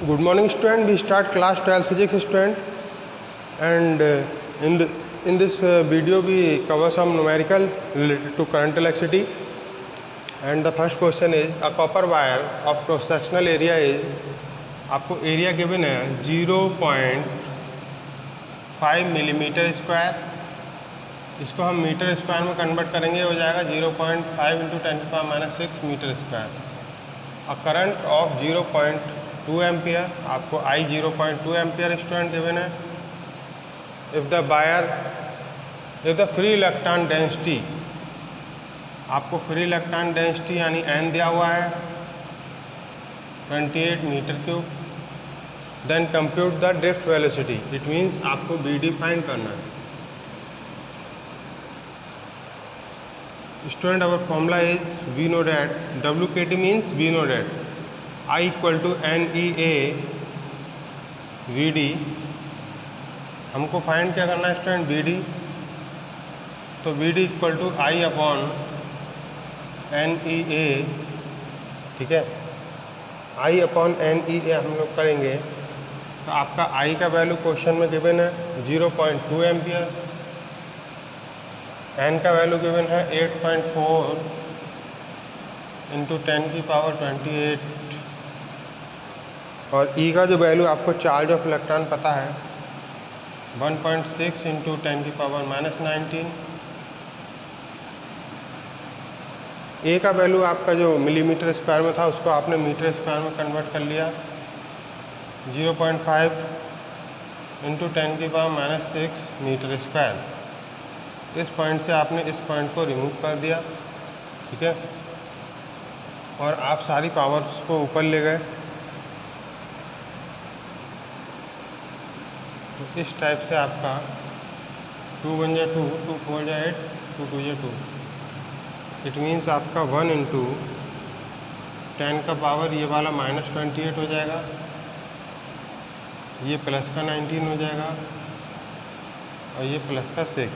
Good morning, student. We start class 12 physics, student, and in this video we cover some numerical related to current electricity. And the first question is a copper wire of cross sectional area is, आपको area given है 0.5 millimetre square. इसको हम metre square में convert करेंगे, हो जाएगा 0.5 into 10⁻⁻6 metre square. A current of 0.2 ampere, आपको I 0.2 ampere student given है. If the free electron density, आपको फ्री इलेक्ट्रॉन डेंसिटी यानी N दिया हुआ है 28 metre cube. Then compute the drift velocity. It means आपको BD फाइंड करना है. Student, our formula is we know that WKT means we know that I equal to NEA VD. हमको find क्या करना है स्टूडेंट? BD. तो BD equal to I upon NEA. ठीक है, I अपॉन NEA हम लोग करेंगे तो आपका I का वैल्यू क्वेश्चन में गिवन है 0.2 एम्पियर. N का वैल्यू गिवन है 8.4 इंटू 10⁻28. और E का जो वैल्यू आपको चार्ज ऑफ इलेक्ट्रॉन पता है 1.6 इंटू 10⁻⁻19. A का वैल्यू आपका जो मिलीमीटर स्क्वायर में था उसको आपने मीटर स्क्वायर में कन्वर्ट कर लिया. 0.5 इंटू 10⁻⁻6 मीटर स्क्वायर. इस पॉइंट से आपने इस पॉइंट को रिमूव कर दिया. ठीक है, और आप सारी पावर्स को ऊपर ले गए. तो इस टाइप से आपका 2 × 2, 2 × 4 = 8, 2 × 2 = 2. इट मीन्स आपका 1 इंटू 10 का पावर ये वाला -28 हो जाएगा, ये प्लस का 19 हो जाएगा और ये प्लस का 6.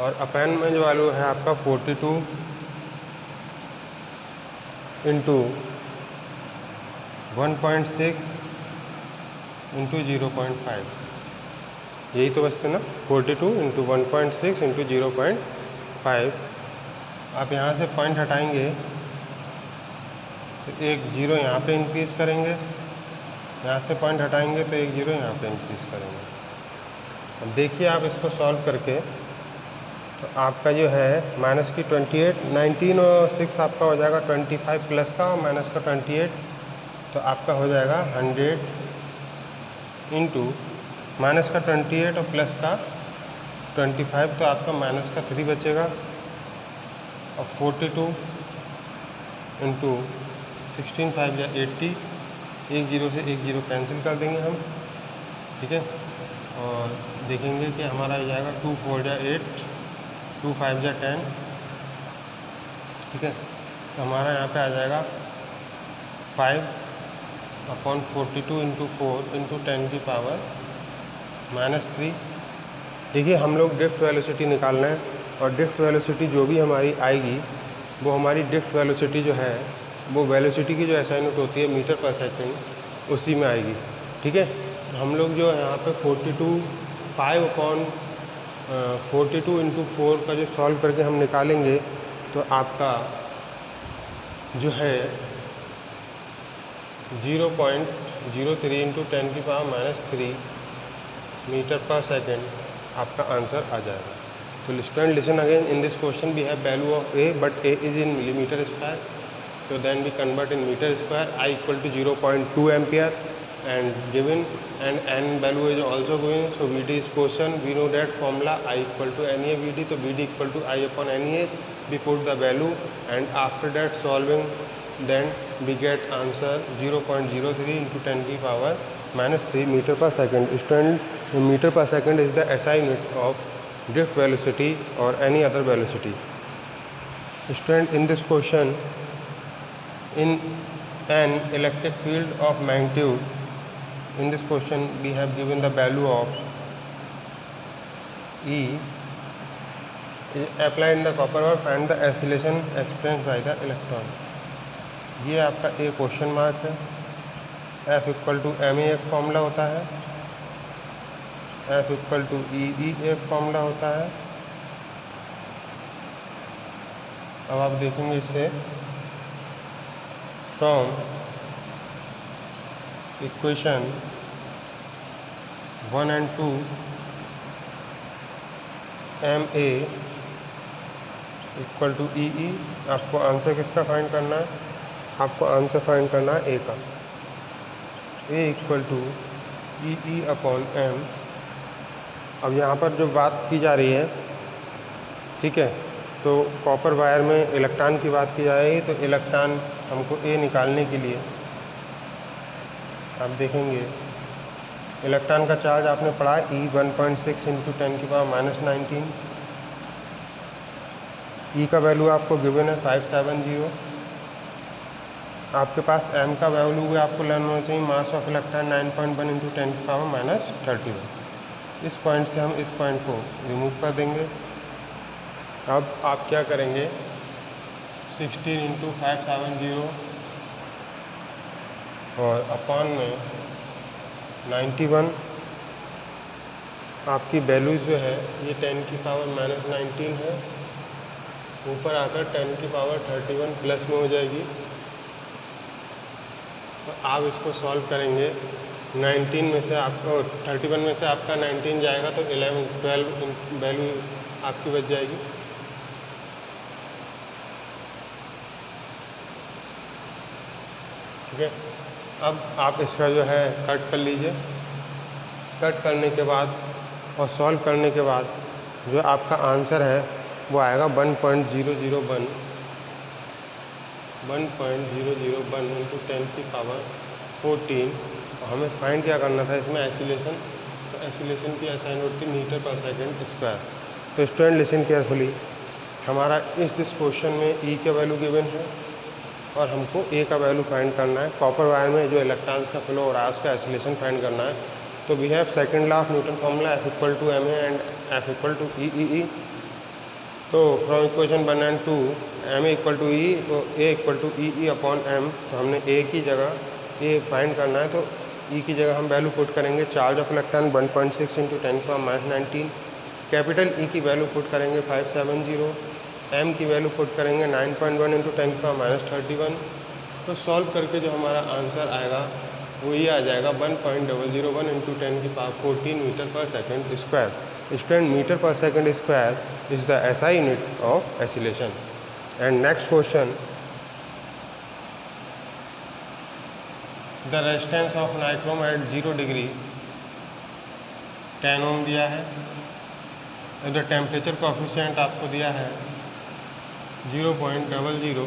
और अपेन में जो वैल्यू है आपका 42 इंटू 1.6 इंटू 0.5. यही तो बचते ना, 42 इंटू 1.6 इंटू 0.5. आप यहाँ से पॉइंट हटाएंगे तो एक जीरो यहाँ पे इंक्रीज़ करेंगे, यहाँ से पॉइंट हटाएंगे तो एक जीरो यहाँ पे इंक्रीज़ करेंगे. अब देखिए आप इसको सॉल्व करके तो आपका जो है माइनस की 28, 19 और 6 आपका हो जाएगा 25 प्लस का और माइनस का 28. तो आपका हो जाएगा 100 इंटू माइनस का 28 और प्लस का 25, तो आपका माइनस का 3 बचेगा. और 42 इंटू 16 5 या 80, एक जीरो से एक जीरो कैंसिल कर देंगे हम. ठीक है, और देखेंगे कि हमारा हो जाएगा 2 × 4 = 8, 2 × 5 = 10. ठीक है, तो हमारा यहाँ पे आ जाएगा 5/42 इंटू 4 इंटू 10⁻⁻3. देखिए हम लोग ड्रिफ्ट वेलोसिटी निकालना है और ड्रिफ्ट वेलोसिटी जो भी हमारी आएगी वो हमारी ड्रिफ्ट वेलोसिटी जो है वो वेलोसिटी की जो SI यूनिट होती है मीटर पर सेकंड, उसी में आएगी. ठीक है, तो हम लोग जो यहाँ पे 5/42 इंटू 4 का जो सॉल्व करके हम निकालेंगे तो आपका जो है 0.03 इंटू 10⁻³ मीटर पर सेकंड आपका आंसर आ जाएगा. तो student listen again, in this question we have value of A but A is in millimetre square. So then we convert in meter square. I equal to 0.2 ampere and given, and N value is also given. So VD is quotient. We know that formula I equal to NEA VD. So VD equal to I upon NEA. We put the value and after that solving, then we get answer 0.03 into 10⁻³ meter per second. Student, meter per second is the SI unit of drift velocity or any other velocity. Student, in this question, in an electric field of magnitude, in this question we have given the value of E applied in the copper wire, find the oscillation experienced by the electron. ये आपका एक question mark है. F equal to M A एक formula होता है, F equal to ई एक formula होता है। अब आप देखेंगे इसे from equation 1 and 2 m a equal to e. आपको आंसर किसका फाइंड करना है? आपको आंसर फाइंड करना है ए का। A equal to e upon m. अब यहाँ पर जो बात की जा रही है, ठीक है, तो कॉपर वायर में इलेक्ट्रॉन की बात की जाएगी, तो इलेक्ट्रॉन हमको ए निकालने के लिए आप देखेंगे इलेक्ट्रॉन का चार्ज आपने पढ़ा E 1.6 इंटू 10⁻⁻19। E का वैल्यू आपको गिवन है 570। आपके पास M का वैल्यू भी आपको लर्न होना चाहिए, मास ऑफ इलेक्ट्रॉन 9.1 इंटू 10⁻⁻31। इस पॉइंट से हम इस पॉइंट को रिमूव कर देंगे। अब आप क्या करेंगे, 16 इंटू 570 और अपॉन में 91। आपकी वैल्यूज़ जो है ये 10⁻⁻19 है, ऊपर आकर 10⁻31 प्लस में हो जाएगी। तो आप इसको सॉल्व करेंगे, 19 में से आपको 31 में से आपका 19 जाएगा तो 12 वैल्यू आपकी बच जाएगी। ठीक है, अब आप इसका जो है कट कर लीजिए। कट करने के बाद और सॉल्व करने के बाद जो आपका आंसर है वो आएगा 1.001 इंटू 10⁻14। हमें फाइंड क्या करना था इसमें, एसिलेशन। तो एसिलेशन की असाइन होती है मीटर पर सेकंड स्क्वायर। तो स्टूडेंट लिसन केयरफुली, हमारा इस दिस क्वेश्चन में ई का वैल्यू गिवन है और हमको ए का वैल्यू फाइंड करना है। कॉपर वायर में जो इलेक्ट्रॉन्स का फ्लो हो रहा है उसका एसिलेशन फाइंड करना है। तो we have second law of Newton formula F equal to M a and F equal to e. तो from equation 1 and 2 m a equal to e, तो a equal to e upon m. तो हमने ए की जगह ए find करना है, तो ई की जगह हम वैल्यू पुट करेंगे charge of electron 1.6 into 10⁻⁻19। Capital E की वैल्यू पुट करेंगे 570। एम की वैल्यू पुट करेंगे 9.1 इंटू 10⁻31। तो सॉल्व करके जो हमारा आंसर आएगा वो ये आ जाएगा 1.001 into 10⁻14 metre per second square. Student, metre per second square is the SI unit of acceleration. And next question, the resistance of nichrome at 0 degree 10 ohm दिया है। द टेम्परेचर कोफिशिएंट आपको दिया है 0.00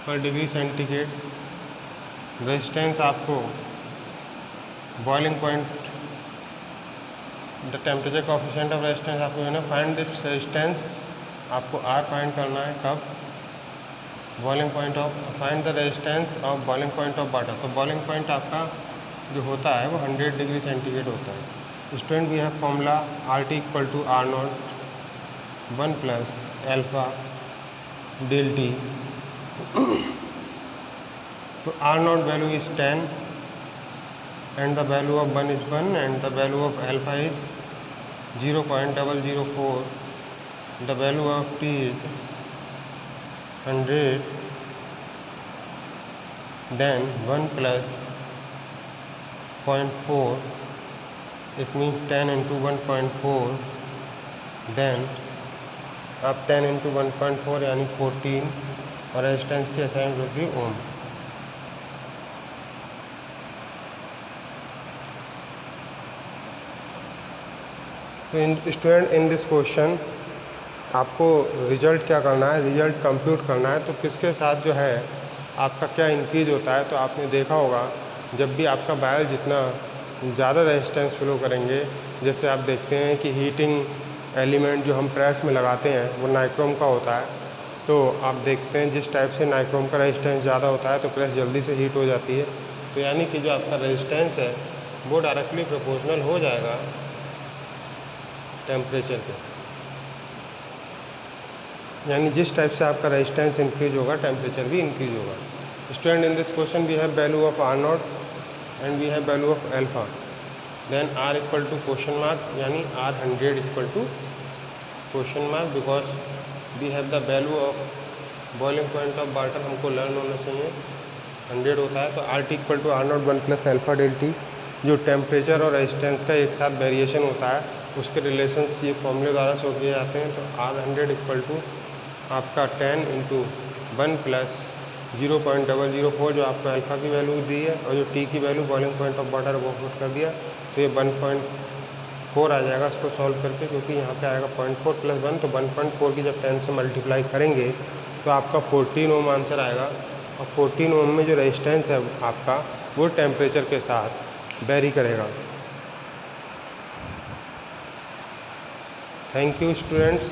पर डिग्री सेंटीग्रेड। रेजिस्टेंस आपको boiling point, the temperature coefficient of resistance आपको है ना, फाइंड दिस रेजिस्टेंस आपको R फाइंड करना है। कब? Boiling point of, find the resistance of boiling point of water. तो बॉइलिंग पॉइंट आपका जो होता है वो 100 डिग्री सेंटीग्रेड होता है। Student, we have formula RT equal to R0 1 plus alpha del T। तो R0 value is 10 and the value of 1 is 1 and the value of alpha is 0.004. The value of T is 100. Then 1 plus 0.4, it means 10 into 1.4. Then अब 10 into 1.4 यानी 14 और resistance की assign होती है ओम। तो student, in this question आपको result क्या करना है, रिजल्ट कंप्यूट करना है। तो किसके साथ जो है आपका क्या इंक्रीज होता है, तो आपने देखा होगा जब भी आपका वायर जितना ज़्यादा रेजिस्टेंस फ्लो करेंगे, जैसे आप देखते हैं कि हीटिंग एलिमेंट जो हम प्रेस में लगाते हैं वो नाइक्रोम का होता है। तो आप देखते हैं जिस टाइप से नाइक्रोम का रेजिस्टेंस ज़्यादा होता है तो प्रेस जल्दी से हीट हो जाती है। तो यानी कि जो आपका रेजिस्टेंस है वो डायरेक्टली प्रोपोर्शनल हो जाएगा टेम्परेचर के, यानी जिस टाइप से आपका रेजिस्टेंस इंक्रीज होगा टेम्परेचर भी इंक्रीज होगा। Student, in this question we have value of R naught and we have value of alpha. Then R equal to question mark, यानी R100 equal to question mark, because we have the value of boiling point of water हमको learn होना चाहिए, 100 होता है. तो RT equal to R naught 1 plus alpha del T, जो temperature और resistance का एक साथ वेरिएशन होता है उसके रिलेशंस ये फॉर्मूले द्वारा शो किए जाते हैं. तो R100 इक्वल टू आपका 10 इंटू 1 प्लस 0.004 जो आपको अल्फ़ा की वैल्यू दी है और जो टी की value boiling point of water वो पुट कर दिया. तो ये 1.4 आ जाएगा इसको सॉल्व करके, क्योंकि यहाँ पे आएगा 0.4 प्लस 1, तो 1.4 की जब 10 से मल्टीप्लाई करेंगे तो आपका 14 ओम आंसर आएगा. और 14 ओम में जो रेजिस्टेंस है आपका वो टेम्परेचर के साथ वेरी करेगा. Thank you students.